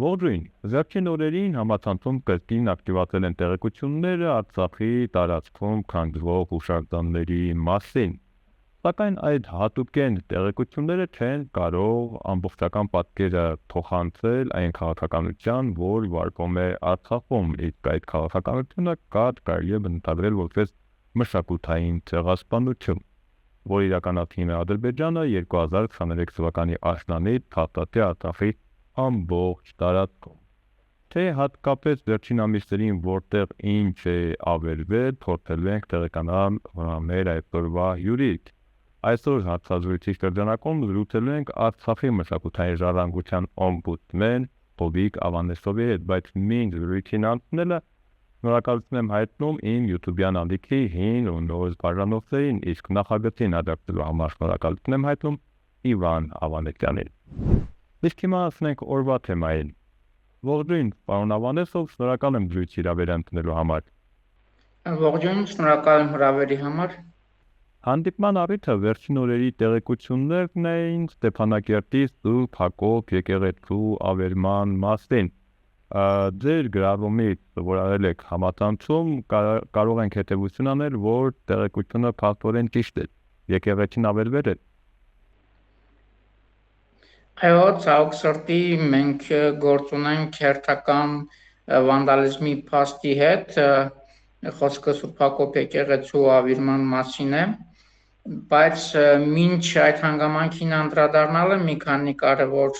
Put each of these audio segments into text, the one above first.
Ողջույն, Վերջին օրերին համացանցում կրկին ակտիվացել են տեղեկությունները Արցախի տարածքում քանդվող հուշարձանների մասին, սակայն այդ հատուկեն տեղեկությունները չեն կարող ամբողջական պատկերը փոխանցել այն քաղաքականության, որ վարվում է Արցախում, իսկ այդ քաղաքականությունը կարելի է բնութագրել որպես մշակութային ցեղասպանություն, որ իրականացնում է Ադրբեջանը 2023 թվականի աշնանից փաստացի Արցախի ամբողջ տարածքում։ Թե հատկապես վերջին ամիսներին որտեղ ինչ է ավերվել, փորձելու ենք տեղեկանալ մեր այսօրվա հյուրից։ Այսօր հարցազրույցի շրջանակում զրուցելու ենք Արցախի մշակութային ժառանգության օմբուդսմեն Հովիկ Ավանեսովի հետ, բայց մինչ զրույցին անցնելը շնորհակալություն եմ հայտնում իմ YouTube-յան ալիքի հին ու նոր բաժանորդներին, իսկ նախագծին աջակցելու համար շնորհակալություն եմ հայտնում Իվան Ավանեսյանին։ Իսկ հիմա ասենք օրվա թեմային։ Ողջույն, պարոն Ավանեսով, շնորհակալ եմ զրույցի հրավերանցնելու համար։ Ողջույն, շնորհակալ եմ հրավերի համար։ Հանդիպման առիթը վերջին օրերի տեղեկություններն էին Ստեփանակերտի Սուրբ Հակոբ եկեղեցու ավերման մասին։ Ձեր գրառումից, որ արել եք համացանցում, կարող ենք հետևություն անել, որ տեղեկությունը փաստորեն ճիշտ է։ Եկեղեցին ավերվել է։ Այո, ցավոք սրտի մենք գործ ունենք հերթական վանդալիզմի փաստի հետ, խոսքը Սուրբ Հակոբ եկեղեցու ավիրման մասին է, բայց մինչ այդ հանգամանքին անդրադառնալը մի քանի կարևոր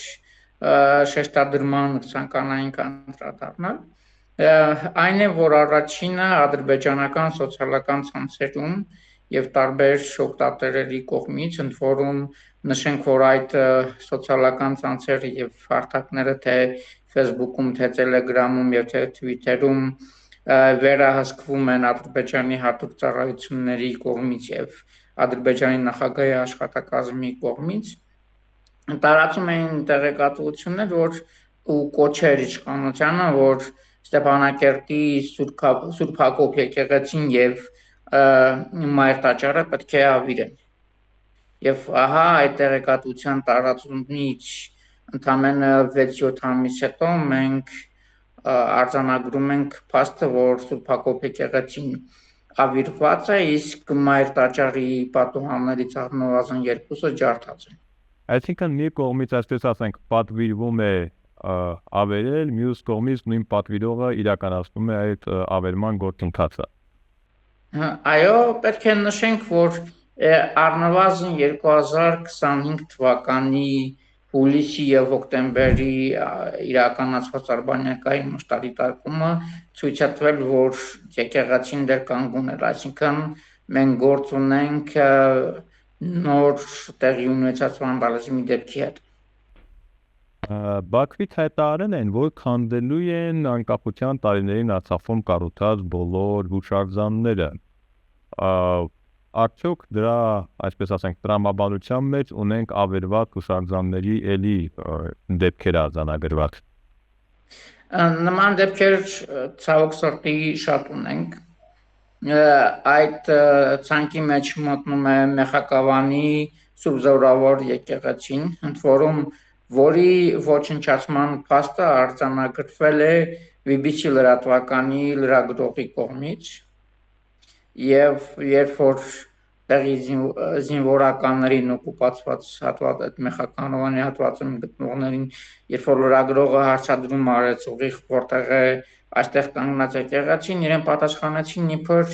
շեշտադրման ցանկանայինք անդրադառնալ, այն է, որ առաջինը ադրբեջանական սոցիալական ցանցերում եւ տարբեր օգտատերերի կողմից, ընդ որում նշենք, որ այդ սոցիալական ցանցերը եւ հարթակները թե Facebook-ում, թե Telegram-ում եւ թե Twitter-ում վերահսկվում են Ադրբեջանի հատուկ ծառայությունների կողմից եւ Ադրբեջանի նախագահի աշխատակազմի կողմից, տարածում էին տեղեկատվություններ, որ ու կոչեր իշխանությանը, որ Ստեփանակերտի Սուրբ Հակոբ եկեղեցին եւ Մայր տաճարը պետք է ավիրեն։ Եվ ահա այդ տեղեկատվության տարածումից ընդամենը 6-7 ամիս հետո մենք արձանագրում ենք փաստը, որ Սուրբ Հակոբ եկեղեցին ավիրված է, իսկ Մայր տաճարի պատուհաններից առնվազն 2-ը ջարդած են։ Այսինքն մի կողմից այսպես ասենք պատվիրվում է ավերել, մյուս կողմից նույն պատվիրողը իրականացնում է այդ ավերման գործընթացը։ Այո, պետք է նշենք, որ առնվազն 2025 թվականի հուլիսի եւ հոկտեմբերի իրականացված արբանյակային մշտադիտարկումը ցույց է տվել, որ եկեղեցին դեռ կանգուն էր, այսինքն մենք գործ ունենք նոր տեղի ունեցած վանդալիզմի դեպքի հետ։ Բաքվից հայտարարել են, որ քանդելու են անկախության տարիներին Արցախում կառուցած բոլոր հուշարձանները։ Արդյոք դրա, այսպես ասենք, տրամաբանության մեջ ունենք ավերված հուշարձանների էլի դեպքեր արձանագրված։ Նման դեպքեր ցավոք սրտի շատ ունենք։ Այդ ցանկի մեջ մտնում է Մեխակավանի Սուրբ Զորավոր եկեղեցին, ընդ որում որի ոչնչացման փաստը արձանագրվել է BBC լրատվականի լրագրողի կողմից, եւ երբ որ տեղի զինվորականներին օկուպացված հատված Մեխականովանի հատվածում գտնողներին, երբ որ լրագրողը հարցադրում արեց ուղիղ որտեղ է այստեղ կանգնած եկեղեցին, իրեն պատասխանեցին իբր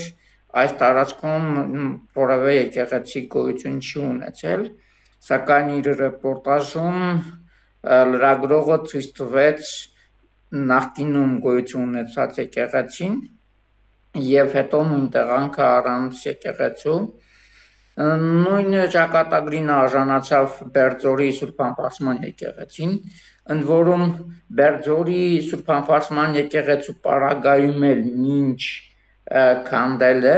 այս տարածքում որևէ եկեղեցի գոյություն չի ունեցել, սակայն իր ռեպորտաժում լրագրողը ցույց տվեց նախկինում գոյություն ունեցած եկեղեցին եւ հետո նույն տեղանքը առանց եկեղեցու։ Նույն ճակատագրին արժանացավ Բերձորի Սուրբ Անփարսման եկեղեցին, ընդ որում Բերձորի Սուրբ Անփարսման եկեղեցու պարագայում էլ ինչ քանդել է,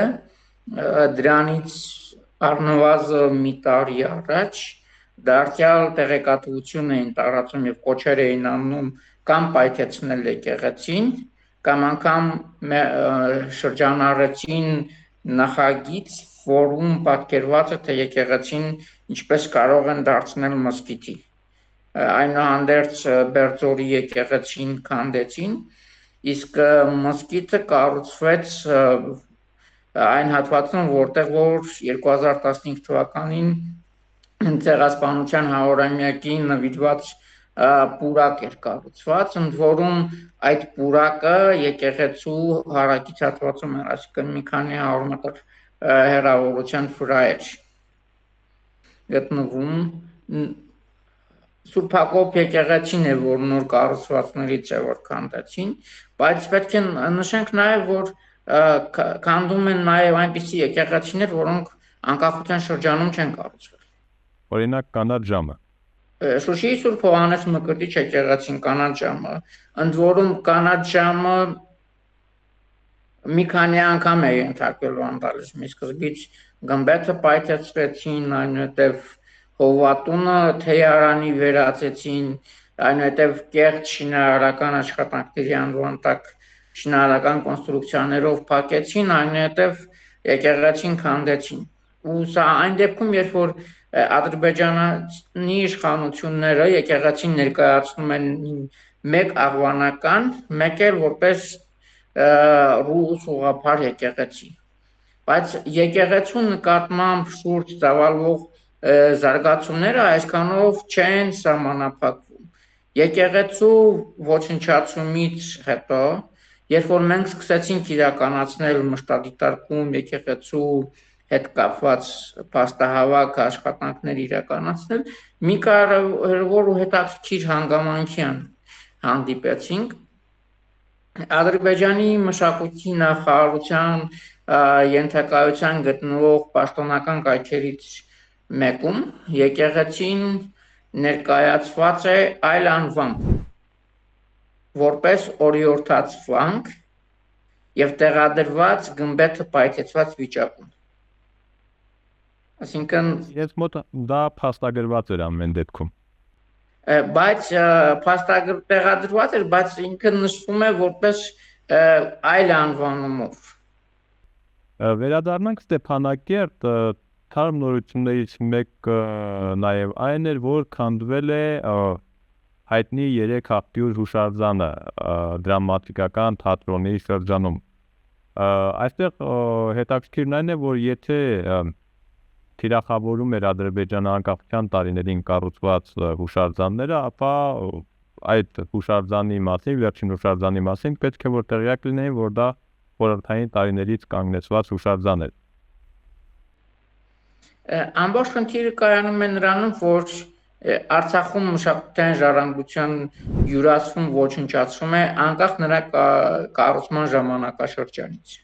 դրանից առնվազն մի տարի առաջ դարձյալ տեղեկատվություն էին տարածում եւ կոչեր էին անում կամ պայթեցնել եկեղեցին, կամ անգամ շրջանառեցին նախագիծ, որում պատկերված է, թե եկեղեցին ինչպես կարող են դարձնել մզկիթի։ այնուհանդերձ Բերձորի եկեղեցին քանդեցին, իսկ մզկիթը կառուցվեց այն հատվածում, որտեղ որ 2015 թվականին ցեղասպանության 100-ամյակին նվիրված պուրակ էր կառուցված, ընդ որում այդ պուրակը եկեղեցու հարակից հատվածում էր, այսինքն մի քանի 100 մետր հեռավորության վրա էր գտնվում։ Սուրբ Հակոբ եկեղեցին է, որ նոր կառուցվածքներից է, որ քանդեցին, բայց պետք է նշենք նաև, որ քանդում են նաև այնպիսի եկեղեցիներ, որոնք անկախության շրջանում չեն կառուցվել։ Օրինակ կանաչ ժամը։ Շուշիի Սուրբ Հովհաննես Մկրտիչ եկեղեցին կանաչ ժամը, ընդ որում կանաչ ժամը մի քանի անգամ է ենթարկվել վանդալիզմի, սկզբից գմբեթը պայթեցրեցին, այնուհետև Հովվատունը թեյարանի վերածեցին, այնուհետև կեղծ շինարարական աշխատանքների անվան տակ շինարարական կոնստրուկցիաներով փակեցին, այնուհետև եկեղեցին քանդեցին։ Ու սա այն դեպքում, երբ որ Ադրբեջանի իշխանությունները եկեղեցին ներկայացնում են մեկ աղվանական, մեկ էլ որպես ռուս ուղղափառ եկեղեցի։ Բայց եկեղեցու նկատմամբ շուրջ ծավալվող զարգացումները այսքանով չեն սահմանափակվում։ Եկեղեցու ոչնչացումից հետո, երբ որ մենք սկսեցինք իրականացնել մշտադիտարկում եկեղեցու հետ կապված փաստահավաք աշխատանքներ իրականացնել, մի կարևոր ու հետաքրքիր հանգամանքի հանդիպեցինք։ Ադրբեջանի մշակույթի նախարարության ենթակայության գտնվող պաշտոնական կայքերից մեկում եկեղեցին ներկայացված է այլ անվամբ, որպես օրիորդաց վանք եւ տեղադրված գմբեթը պայթեցված վիճակում։ Այսինքն Ես մոտ դա փաստագրված էր ամեն դեպքում։ Բայց տեղադրված էր, բայց ինքը նշվում է որպես այլ անվանումով։ Վերադառնանք Ստեփանակերտ, թարմ նորություններից մեկը նաև այն էր, որ քանդվել է հայտնի 3 աղբյուր հուշարձանը դրամատիկական թատրոնի շրջանում։ Այստեղ հետաքրքիրն այն է, որ եթե թիրախավորում էր Ադրբեջանի անկախության տարիներին կառուցված հուշարձանները, ապա այդ հուշարձանի մասին, վերջին հուշարձանի մասին պետք է որ տեղյակ լինեին, որ դա խորհրդային տարիներից կանգնեցված հուշարձան էր։ Ամբողջ խնդիրը կայանում է նրանում, որ Արցախում մշակութային ժառանգության յուրացում ոչնչացում է անկախ նրա կառուցման ժամանակաշրջանից։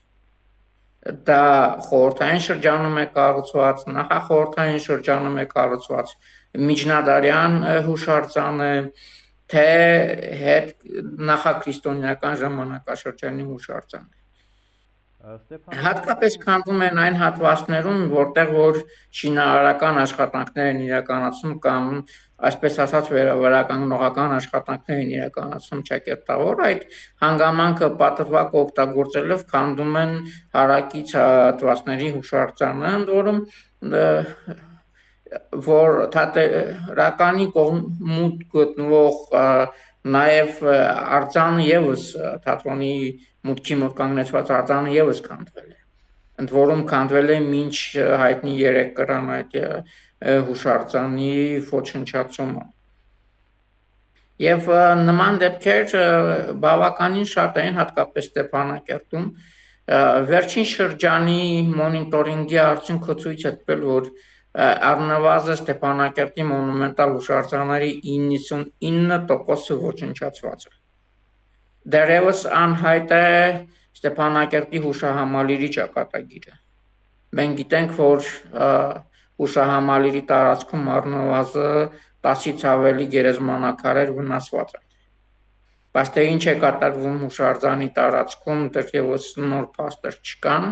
Դա խորհրդային շրջանում է կառուցված, նախախորհրդային շրջանում է կառուցված, միջնադարյան հուշարձան է, թե հետ նախաքրիստոնեական ժամանակաշրջանի հուշարձան է։ Հատկապես քանդվում են այն հատվածներում, որտեղ որ շինարարական աշխատանքներ են իրականացում կամ այսպես ասած վերականգնողական աշխատանքներ են իրականացում ճակերտավոր, այդ հանգամանքը պատրվակ օգտագործելով քանդում են հարակից հատվածների հուշարձանը, ընդ որում որ թատերականի կողմուտ գտնվող նաև արձանը եւս թատրոնի մուտքի մոտ կանգնեցված արձանը եւս քանդվել է, ընդ որում քանդվել է մինչ հայտնի 3 կրան այդ հուշարձանի ոչնչացումը։ Եվ նման դեպքեր բավականին շատ են, հատկապես Ստեփանակերտում։ Վերջին շրջանի մոնիտորինգի արդյունքը ցույց է տվել, որ առնվազն Ստեփանակերտի մոնումենտալ հուշարձանների 99%-ը ոչնչացված է։ Դեռևս անհայտ է Ստեփանակերտի հուշահամալիրի ճակատագիրը։ Մենք գիտենք, որ հուշահամալիրի տարածքում առնվազն 10-ից ավելի գերեզմանակարեր վնասված են։ Բայց թե ինչ է կատարվում հուշարձանի տարածքում, դեռևս նոր փաստեր չկան,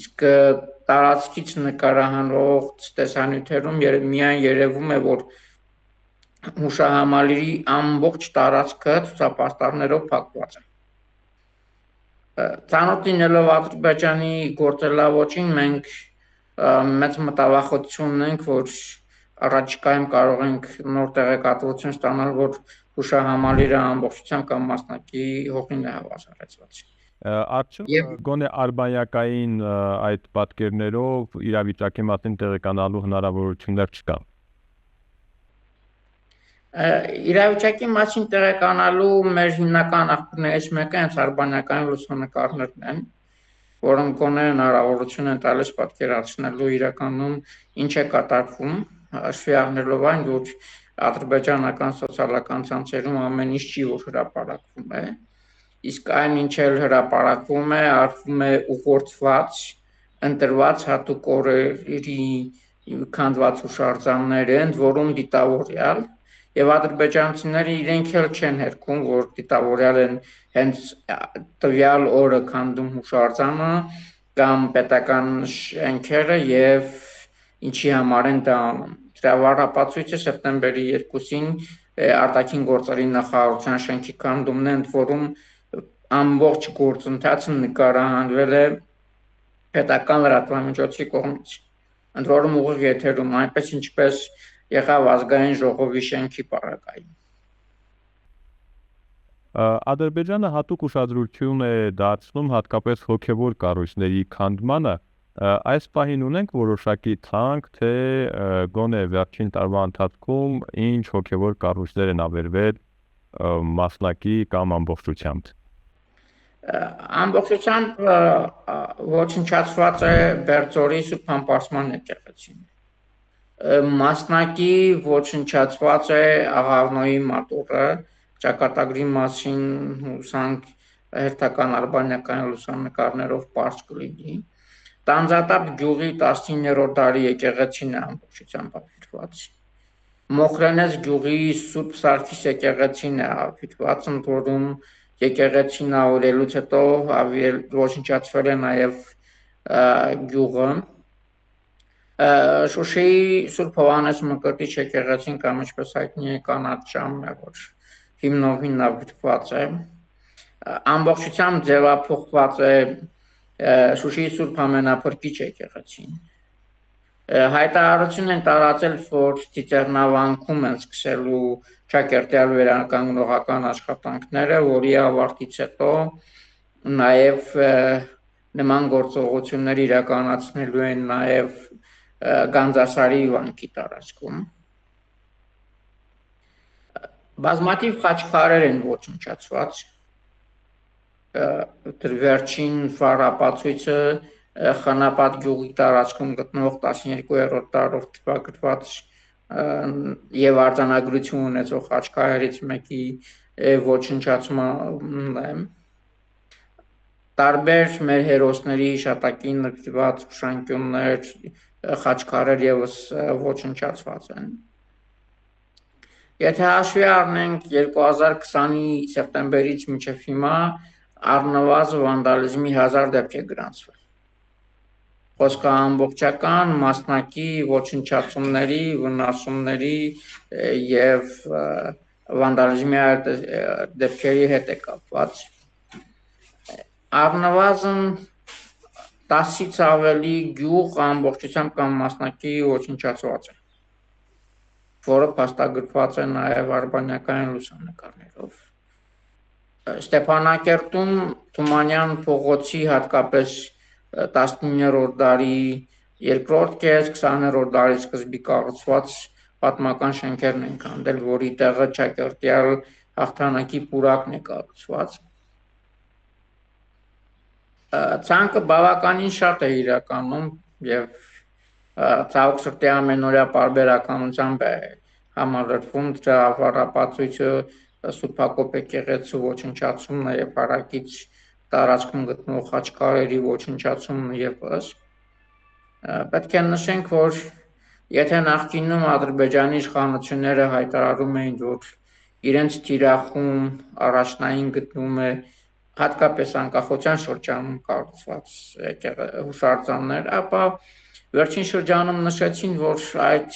իսկ տարածքից նկարահանող տեսանյութերում միայն երևում է, որ հուշահամալիրի ամբողջ տարածքը ցուցապաստառներով փակված է։ Ծանոթ լինելով Ադրբեջանի գործելավոճին, մենք մեծ մտավախություն ունենք, որ առաջիկայում կարող ենք նոր տեղեկատվություն ստանալ, որ հուշահամալիրը ամբողջությամբ կամ մասնակի հողին է հավասարեցված։ Արդյոք գոնե արբանյակային այդ պատկերներով իրավիճակի մասին տեղեկանալու հնարավորություններ չկան։ Իրավիճակի մասին տեղեկանալու մեր հիմնական աղբյուրներից մեկը հենց արբանյակային լուսանկարներն են, որոնք գոնե հնարավորություն են տալիս պատկերացնելու իրականում ինչ է կատարվում, հաշվի առնելով այն, որ ադրբեջանական սոցիալական ցանցերում ամեն ինչ չի, որ հրապարակվում է, իսկ այն ինչ էլ հրապարակվում է, արվում է ուղղորդված, ընտրված հատուկ օրերի քանդված հուշարձաններ են, որում դիտավորյալ եւ ադրբեջանցիները իրենք էլ չեն հերքում, որ դիտավորյալ են հենց տվյալ օրը քանդում հուշարձանը կամ պետական շենքերը եւ ինչի համար են դա անում։ Դրա վառապացույցը սեպտեմբերի 2-ին արտաքին գործերի նախարարության շենքի քանդումն է, ընդ որում ամբողջ գործընթացը նկարահանվել է պետական լրատվամիջոցի կողմից, ընդ որում ուղիղ եթերում, այնպես ինչպես եղավ ազգային ժողովի շենքի պարագայում։ Ադրբեջանը հատուկ ուշադրություն է դարձնում հատկապես հոգևոր կառույցների քանդմանը։ Այս պահին ունենք որոշակի ցանկ, թե գոնե վերջին տարվա ընթացքում ինչ հոգևոր կառույցներ են ավերվել մասնակի կամ ամբողջությամբ։ Ամբողջությամբ ոչնչացված է Բերձորի Սուրբ Համբարձման եկեղեցին։ Մասնակի ոչնչացված է Աղավնոյի մատուռը, ճակատագրի մասին հուսանք հերթական արբանյակային լուսանկարներով պարզ կլինի։ Տանձատապ գյուղի 19-րդ դարի եկեղեցին է ամբողջությամբ ավերված։ Մոխրենես գյուղի Սուրբ Սարգիս եկեղեցին է ավերված, ընդ որում եկեղեցին ավերելուց հետո ոչնչացվել է նաև գյուղը։ Շուշիի Սուրբ Հովհաննես Մկրտիչ եկեղեցին կամ ինչպես հայտնի է կանաչ շամն է, որ հիմնովին ավերված է։ Ամբողջությամբ ձևափոխված է Շուշիի Սուրբ Ամենափրկիչ եկեղեցին։ Հայտարարություն են տարածել, որ Ծիծեռնավանքում են սկսելու ճակերտյալ վերականգնողական աշխատանքները, որի ավարտից հետո նաև նման գործողություններ իրականացնելու են նաև Գանձասարի վանքի տարածքում։ Բազմաթիվ խաչքարեր են ոչնչացված։ Վերջին վառապացույցը Խանապատ գյուղի տարածքում գտնվող 12-րդ դարով տպագրված եւ արձանագրություն ունեցող խաչքարերից մեկի ոչնչացումն է։ Տարբեր մեր հերոսների հիշատակին նվիրված հուշանկյուններ, խաչքարեր եւս ոչնչացված են։ Եթե հաշվի առնենք 2020-ի սեպտեմբերից մինչև հիմա առնվազն վանդալիզմի 1000 դեպք է գրանցվել։ Խոսքը ամբողջական մասնակի ոչնչացումների, վնասումների եւ վանդալիզմի դեպքերի հետ է կապված։ Առնվազն 10-ից ավելի գյուղ ամբողջությամբ կամ մասնակի ոչնչացված է, որը փաստագրված է նաև արբանյակային լուսանկարներով։ Ստեփանակերտում Թումանյան փողոցի հատկապես 19-րդ դարի երկրորդ կես, 20-րդ դարի սկզբի կառուցված պատմական շենքերն են քանդել, որի տեղը ճակերտյալ հաղթանակի պուրակն է կառուցված։ Ցանկը բավականին շատ է իրականում եւ ցավոք սրտի ամենօրյա պարբերականությամբ է համալրվում դրա վառապացույցը Սուրբ Հակոբ եկեղեցու ոչնչացումն եւ հարակից տարածքում գտնվող խաչքարերի ոչնչացումն եւս։ Պետք է նշենք, որ եթե նախկինում Ադրբեջանի իշխանությունները հայտարարում էին, որ իրենց թիրախում առաջնային գտնվում է հատկապես անկախության շրջանում կառուցված հուշարձաններ, ապա վերջին շրջանում նշեցին, որ այդ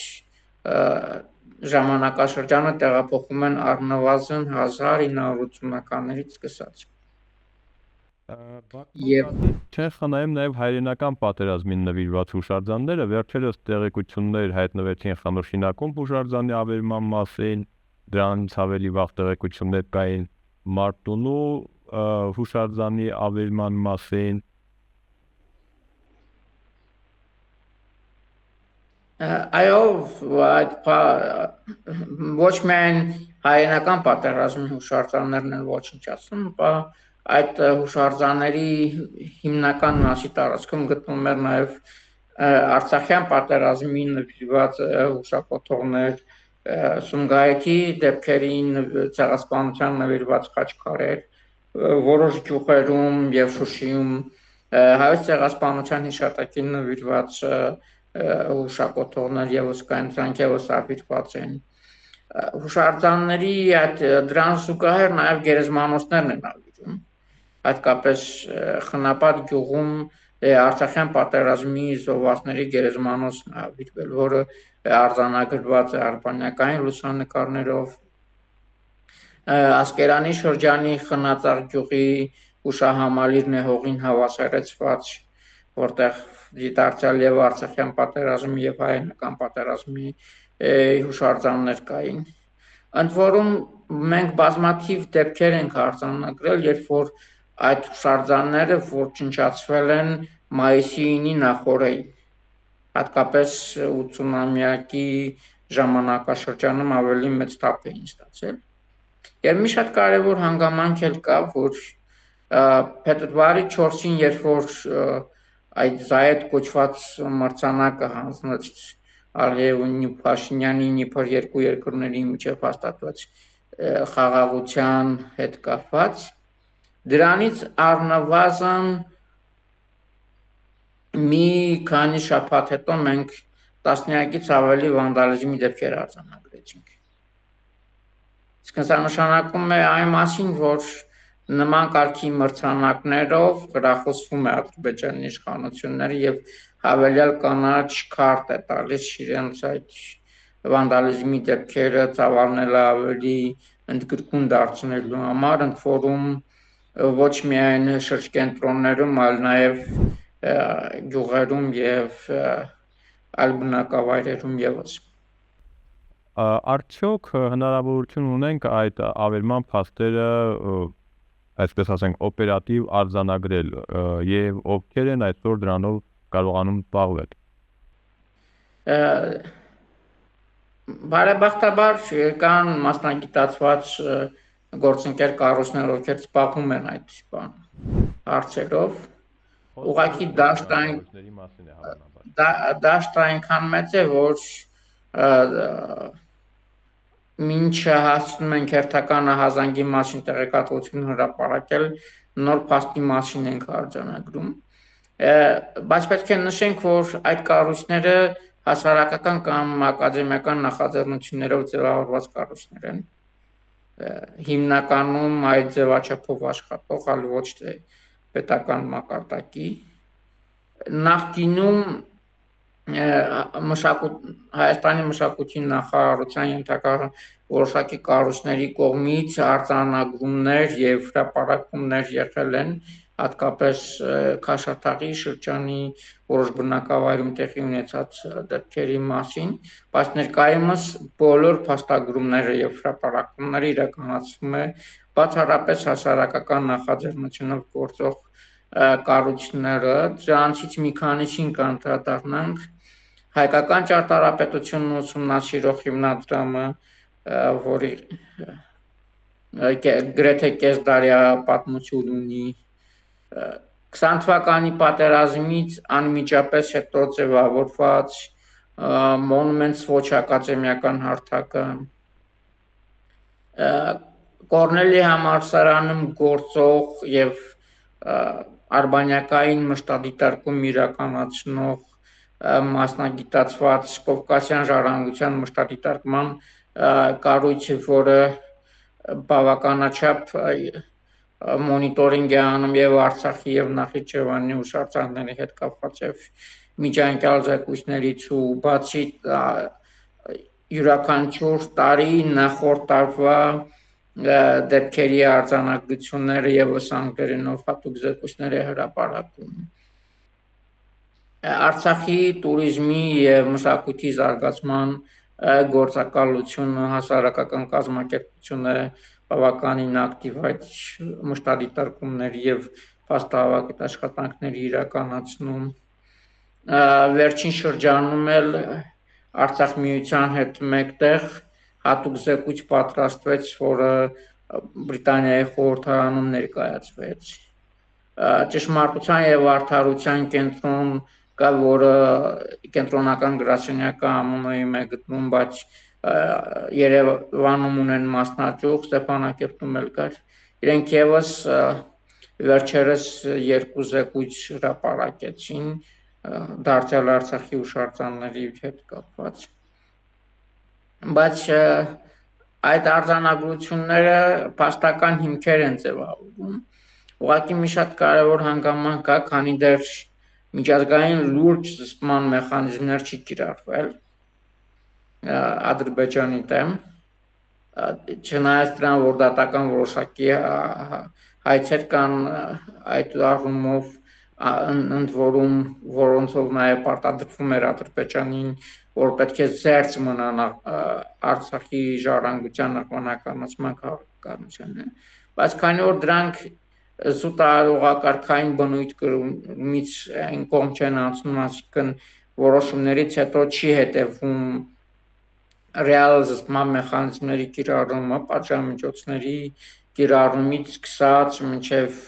ժամանակաշրջանը տեղափոխում են առնվազն 1980-ականներից սկսած։ Եվ Չեն խնայում նաև հայրենական պատերազմին նվիրված հուշարձանները, վերջերս տեղեկություններ հայտնվեցին Խանոշինակում հուշարձանի ավերման մասին, դրանից ավելի վաղ տեղեկություններ կային Մարտունու հուշարձանի ավերման մասին։ Այո, ոչ միայն հայրենական պատերազմի հուշարձաններն են ոչնչացնում, այդ հուշարձանների հիմնական մասի տարածքում գտնվում էր նաև Արցախյան պատերազմին նվիրված հուշակոթողներ, Սումգայիթի դեպքերին ցեղասպանության նվիրված խաչքարեր, որոշ գյուղերում եւ Շուշիում հայոց ցեղասպանության հիշատակին նվիրված հուշակոթողներ եւս կային, դրանք եւս արտադրված են։ Հուշարձանների դրան զուգահեռ նաև գերեզմանոցներն են ավիրում, հատկապես Խնապատ գյուղում Արցախյան պատերազմի զոհվածների գերեզմանոցն ավիրվել, որը արձանագրված է արբանյակային լուսանկարներով։ Ասկերանի շրջանի Խնածաղ գյուղի հուշահամալիրն է հողին հավասարեցված, որտեղ դիտարկյալ եւ Արցախյան պատերազմի եւ հայերենական պատերազմի հուշարձաններ կային։ Ընդ որում մենք բազմաթիվ դեպքեր ենք արձանագրել, երբ որ այդ հուշարձանները ոչնչացվել են մայիսի 9-ի նախօրեին, հատկապես 80-ամյակի ժամանակաշրջանում ավելի մեծ թափ էին ստացել։ Եվ մի շատ կարևոր հանգամանք էլ կա, որ փետրվարի 4-ին, երբ որ այդ Զայեդ կոչված մրցանակը հանձնեց Ալիևի Փաշինյանի իբր երկու երկրների միջև հաստատված խաղաղության հետ կապված, դրանից առնվազն մի քանի շաբաթ հետո մենք տասնյակից ավելի վանդալիզմի դեպքեր արձանագրեցինք։ Իսկ սա նշանակում է այն մասին, որ նման կարգի մրցանակներով գրախոսվում է Ադրբեջանի իշխանությունները եւ հավելյալ կանաչ քարտ է տալիս իրենց այդ վանդալիզմի դեպքերը ծավալնել ավելի ընդգրկուն դարձնելու համար, ընդ որում ոչ միայն շրջկենտրոններում, այլ նաեւ գյուղերում եւ այլ բնակավայրերում եւս։ Արդյոք հնարավորություն ունենք այդ ավերման փաստերը, այսպես ասենք, օպերատիվ արձանագրել եւ ովքեր են այսօր դրանով կարողանում զբաղվել։ Բարեբախտաբար կան մասնագիտացված գործընկեր կառույցներ, ովքեր զբաղվում են այդ հարցերով։ Ուղղակի դաշտը այնքան մեծ է, որ մինչ հասնում ենք հերթական ահազանգի մասին տեղեկատվություն հրապարակել, նոր փաստի մասին ենք արձանագրում, բայց պետք է նշենք, որ այդ կառույցները հասարակական կամ ակադեմիական նախաձեռնություններով ձևավորված կառույցներ են, հիմնականում այդ ձևաչափով աշխատող, այլ ոչ թե պետական մակարդակի։ Նախկինում Հայաստանի մշակույթի նախարարության ենթակա որոշակի կառույցների կողմից արձանագրումներ եւ հրապարակումներ եղել են, հատկապես Քաշաթաղի շրջանի որոշ բնակավայրում տեղի ունեցած դեպքերի մասին, բայց ներկայումս բոլոր փաստագրումները եւ հրապարակումները իրականացվում է բացառապես հասարակական նախաձեռնությունով գործող կառույցները, դրանցից մի քանիսին կանդրադառնանք հայկական ճարտարապետությունն ուսումնասիրող հիմնադրամը, որի գրեթե կեսդարյա պատմություն ունի, 20 թվականի պատերազմից անմիջապես հետո ձևավորված Monuments Watch ակադեմիական հարթակը, Կորնելի համալսարանում գործող եւ արբանյակային մշտադիտարկում իրականացնող մասնագիտացված Կովկասյան ժառանգության մշտադիտարկման կառույցը, որը բավականաչափ մոնիտորինգ է անում եւ Արցախի եւ Նախիջևանի հուշարձանների հետ կապված եւ միջանկյալ զեկույցներից ու բացի յուրաքանչյուր տարի նախորդ տարվա դեպքերի արձանագրությունները եւս անգլերենով հատուկ զեկույցներ է հրապարակում։ Արցախի տուրիզմի եւ մշակույթի զարգացման գործակալությունը, հասարակական կազմակերպությունը բավականին ակտիվ այդ մշտադիտարկումների եւ փաստահավաքի աշխատանքների իրականացնում։ Վերջին շրջանում էլ Արցախ միության հետ մեկտեղ հատուկ զեկույց պատրաստվեց, որը Բրիտանիայի խորհրդարանում ներկայացվեց։ Ճշմարտության եւ արդարության կենտրոն կա, որը կենտրոնական գրասենյակը ԱՄՆ-ում է գտնվում, բայց Երևանում ունեն մասնաճյուղ, Ստեփանակերտում էլ կար։ Իրենք եւս վերջերս երկու զեկույց հրապարակեցին դարձյալ Արցախի հուշարձանների հետ կապված։ Բայց այդ արձանագրությունները փաստական հիմքեր են ձևավորում։ Ուղղակի մի շատ կարևոր հանգամանք կա, քանի դեռ միջազգային լուրջ զսպման մեխանիզմներ չի կիրառվել Ադրբեջանի դեմ, չնայած դրան, որ դատական որոշակի հայցեր կան այդ առումով, ընդ որում որոնցով նաև պարտադրվում էր Ադրբեջանին, որ պետք է զերծ մնան Արցախի ժառանգության ականացման քաղաքականությանը, բայց քանի որ դրանք զուտ արարողակարգային բնույթ կրումից այն կողմ չեն անցնում, այսինքն որոշումներից հետո չի հետևում ռեալ զսպման մեխանիզմների կիրառումը, պատժամիջոցների կիրառումից սկսած մինչև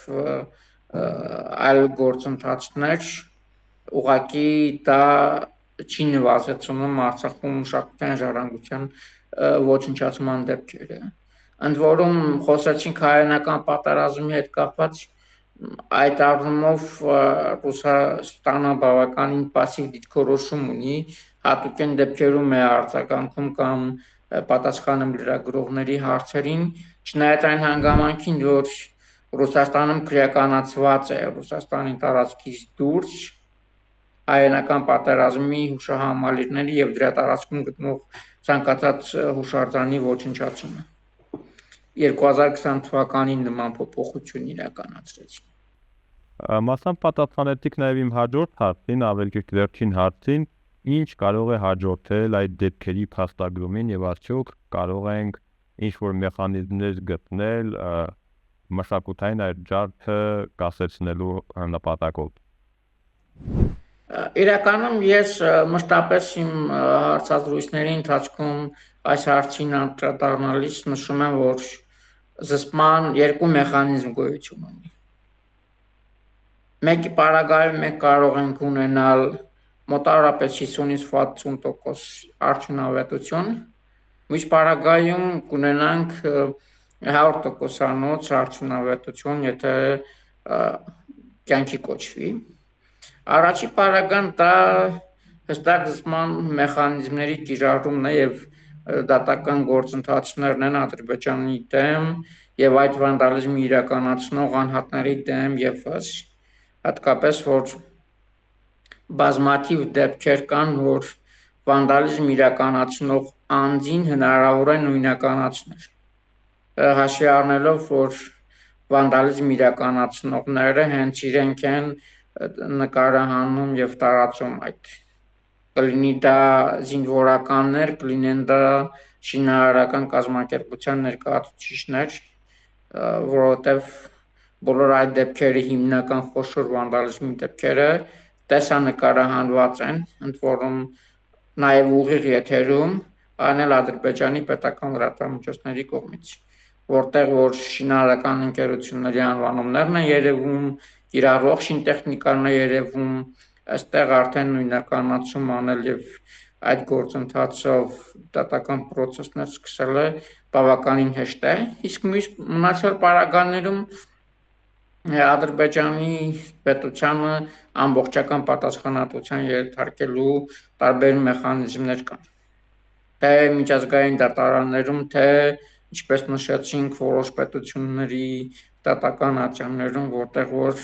այլ գործընթացներ, ուղղակի դա չի նվազեցնում Արցախում մշակութային ժառանգության ոչնչացման դեպքերը։ Ընդ որում խոսեցինք հայերենական պատերազմի հետ կապված, այդ առումով Ռուսաստանը բավականին պասիվ դիրքորոշում ունի, հատուկ են դեպքերում է արձագանքում կամ պատասխանում լրագրողների հարցերին, չնայած այն հանգամանքին, որ Ռուսաստանում քրեականացված է Ռուսաստանի տարածքից դուրս հայերենական պատերազմի հուշահամալիրների եւ դրա տարածքում գտնող ցանկացած հուշարձանի ոչնչացումը։ 2020 թվականին նման փոփոխություն իրականացրեցին։ Մասամբ պատասխանեցիք նաև իմ հաջորդ հարցին, ավելի ճիշտ վերջին հարցին, ինչ կարող է հաջորդել այդ դեպքերի փաստագրումին եւ արդյոք կարող ենք ինչ-որ մեխանիզմներ գտնել մշակութային այդ ջարդը կասեցնելու նպատակով։ Իրականում ես մշտապես իմ հարցազրույցների ընթացքում այս հարցին անդրադառնալիս նշում եմ, որ զսպման երկու մեխանիզմ գոյություն ունի։ Մեկի պարագայում մենք կարող ենք ունենալ մոտավորապես 50-ից 60% արդյունավետություն, մյուս պարագայում կունենանք 100%-անոց արդյունավետություն, եթե կյանքի կոչվի։ Առաջի պարագան դա հստակ զսպման մեխանիզմների կիրառումն է եւ դատական գործընթացներն են Ադրբեջանի դեմ եւ այդ վանդալիզմի իրականացնող անհատների դեմ եւս, հատկապես որ բազմաթիվ դեպքեր կան, որ վանդալիզմ իրականացնող անձին հնարավոր է նույնականացնել, հաշվի առնելով, որ վանդալիզմ իրականացնողները հենց իրենք են նկարը հանում եւ տարածում այդ, կլինի դա զինվորականներ, կլինեն դա շինարարական կազմակերպության ներկայացուցիչներ, որովհետեւ բոլոր այդ դեպքերը հիմնական խոշոր վանդալիզմի դեպքերը տեսանկարահանված են, ընդ որում նաեւ ուղիղ եթերում, անել Ադրբեջանի պետական լրատվամիջոցների կողմից, որտեղ որ շինարարական ընկերությունների անվանումներն են երևում, կիրառող շինտեխնիկան է երևում, այստեղ արդեն նույնականացում անել եւ այդ գործընթացով դատական process-ներ սկսելը բավականին հեշտ է, իսկ մնացյալ պարագաներում Ադրբեջանի պետությանը ամբողջական պատասխանատվության ենթարկելու տարբեր մեխանիզմներ կան։ Թե միջազգային դատարաններում, թե ինչպես նշեցինք, որոշ պետությունների դատական ատյաններում, որտեղ որ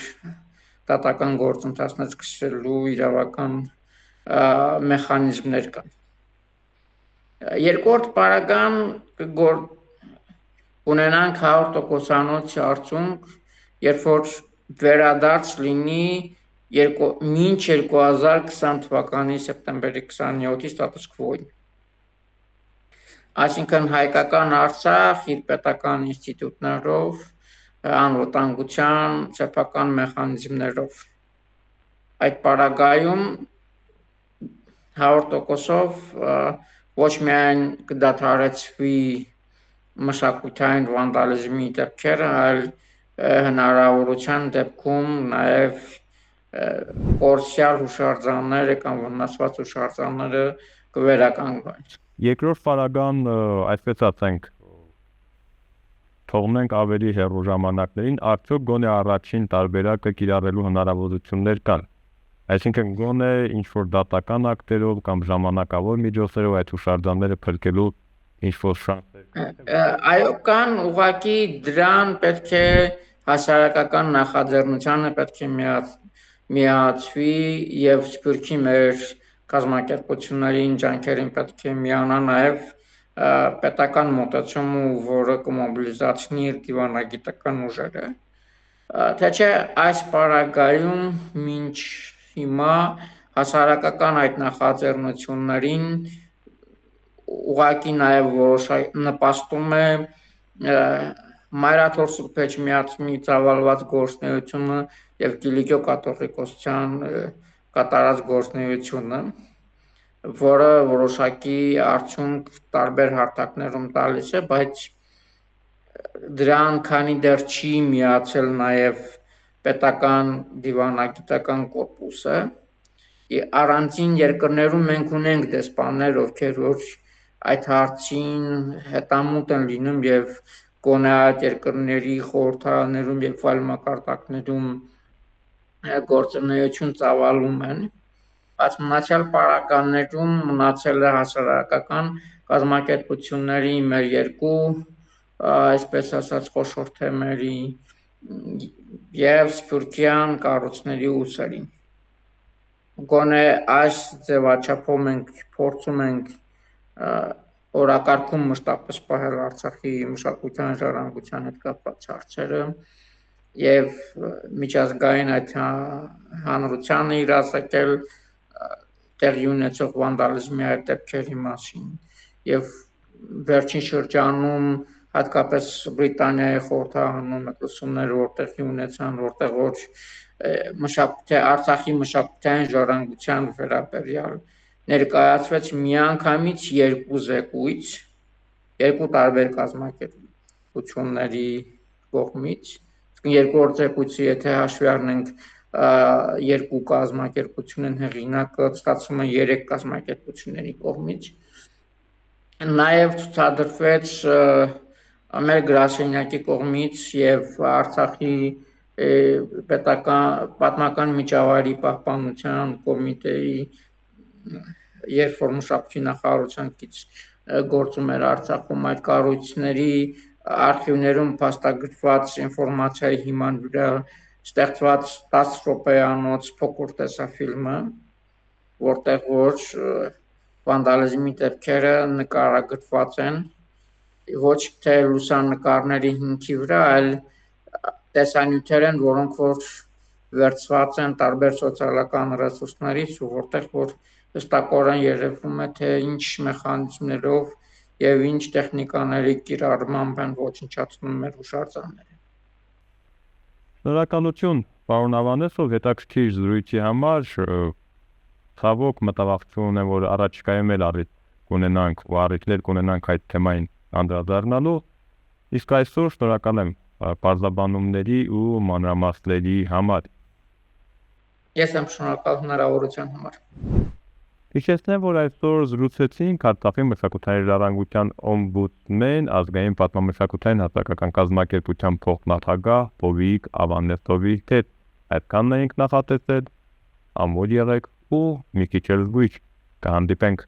դատական գործընթացներ սկսելու իրավական մեխանիզմներ կան։ Երկրորդ պարագան ունենանք 100%-անոց արդյունք, երբ որ վերադարձ լինի մինչ 2020 թվականի սեպտեմբերի 27-ի ստատուս քվոյին։ Այսինքն հայկական Արցախ իր պետական ինստիտուտներով, անվտանգության սեփական մեխանիզմներով։ Այդ պարագայում 100%-ով ոչ միայն կդադարեցվի մշակութային վանդալիզմի դեպքերը, այլ հնարավորության դեպքում նաև կորսյալ հուշարձանները կամ վնասված հուշարձանները կվերականգնվեն։ Երկրորդ պարագան, այսպես ասենք, թողնենք ավելի հեռու ժամանակներին, արդյոք գոնե առաջին տարբերակը կիրառելու հնարավորություններ կան։ Այսինքն գոնե ինչ-որ դատական ակտերով կամ ժամանակավոր միջոցներով այդ հուշարձանները փրկելու ինչ-որ շանսեր։ Այո, կան, ուղղակի դրան պետք է հասարակական նախաձեռնությանը պետք է միացվի եւ Սփյուռքի մեր կազմակերպություններին ջանքերին պետք է միանա նաեւ պետական մոտեցումը, որը կմոբիլիզացնի իր դիվանագիտական ուժերը։ Թե չէ այս պարագայում մինչ հիմա հասարակական այդ նախաձեռնություններին ուղղակի նաև որոշ նպաստում է Մայրաթոր Սուրբ Էջմիածնի ծավալված գործունեությունը եւ Կիլիկիո կաթողիկոսության կատարած գործունեությունը, որը որոշակի արդյունք տարբեր հարթակներում տալիս է, բայց դրան քանի դեռ չի միացել նաև պետական դիվանագիտական կորպուսը, առանցին երկրներում մենք ունենք դեսպաններ, ովքեր որ այդ հարցին հետամուտ են լինում եւ գոնե այդ երկրների խորհրդարաններում եւ այլ մակարդակներում գործունեություն ծավալում են, բայց մնացյալ պարագաներում մնացել է հասարակական կազմակերպությունների մեր երկու, այսպես ասած, խոշոր թեմերի եւ սփյուռքյան կառույցների ուսերի։ Գոնե այս ձևաչափով մենք փորձում ենք օրակարգում մշտապես պահել Արցախի մշակութային ժառանգության հետ կապված հարցերը եւ միջազգային այդ հանրությանը իրազեկել տեղի ունեցող վանդալիզմի այդ դեպքերի մասին եւ վերջին շրջանում հատկապես Բրիտանիայի խորհրդարանում լսումներ որտեղի ունեցան, որտեղ որ Արցախի մշակութային ժառանգության վերաբերյալ ներկայացվեց միանգամից երկու զեկույց, երկու տարբեր կազմակերպությունների կողմից, երկրորդ զեկույցը, եթե հաշվի առնենք երկու կազմակերպություն են հեղինակը, ստացվում է 3 կազմակերպությունների կողմից, նաև ցուցադրվեց մեր գրասենյակի կողմից եւ Արցախի պատմական միջավայրի պահպանության կոմիտեի երբ որ մշակույթի նախարարության կից գործում էր Արցախում այդ կառույցների արխիվներում փաստագրված ինֆորմացիայի հիման վրա ստեղծված 10 րոպեանոց փոքր տեսաֆիլմը, որտեղ որ վանդալիզմի դեպքերը նկարագրված են ոչ թե լուսանկարների հիմքի վրա, այլ տեսանյութեր են, որոնք որ վերցված են տարբեր սոցիալական ռեսուրսներից ու որտեղ որ հստակորեն երևում է, թե ինչ մեխանիզմներով եւ ինչ տեխնիկաների կիրառմամբ են ոչնչացնում մեր հուշարձանները։ Շնորհակալություն, պարոն Ավանեսով, հետաքրքիր զրույցի համար, ցավոք մտավախություն ունեմ, որ առաջիկայում էլ առիթ կունենանք ու առիթներ կունենանք այդ թեմային անդրադառնալու, իսկ այսօր շնորհակալ եմ բարձրաբանումների ու մանրամասների համար։ Ես եմ շնորհակալ հնարավորության համար։ Հիշեցնեմ, որ այսօր զրուցեցինք Արցախի մշակութային ժառանգության օմբուդսմեն ազգային պատմամշակութային հասարակական կազմակերպության փոխնախագահ Հովիկ Ավանեսովի հետ։ Այդքանն էինք նախատեսել, ամուր եղեք ու մի քիչ էլ զգույշ, կհանդիպենք։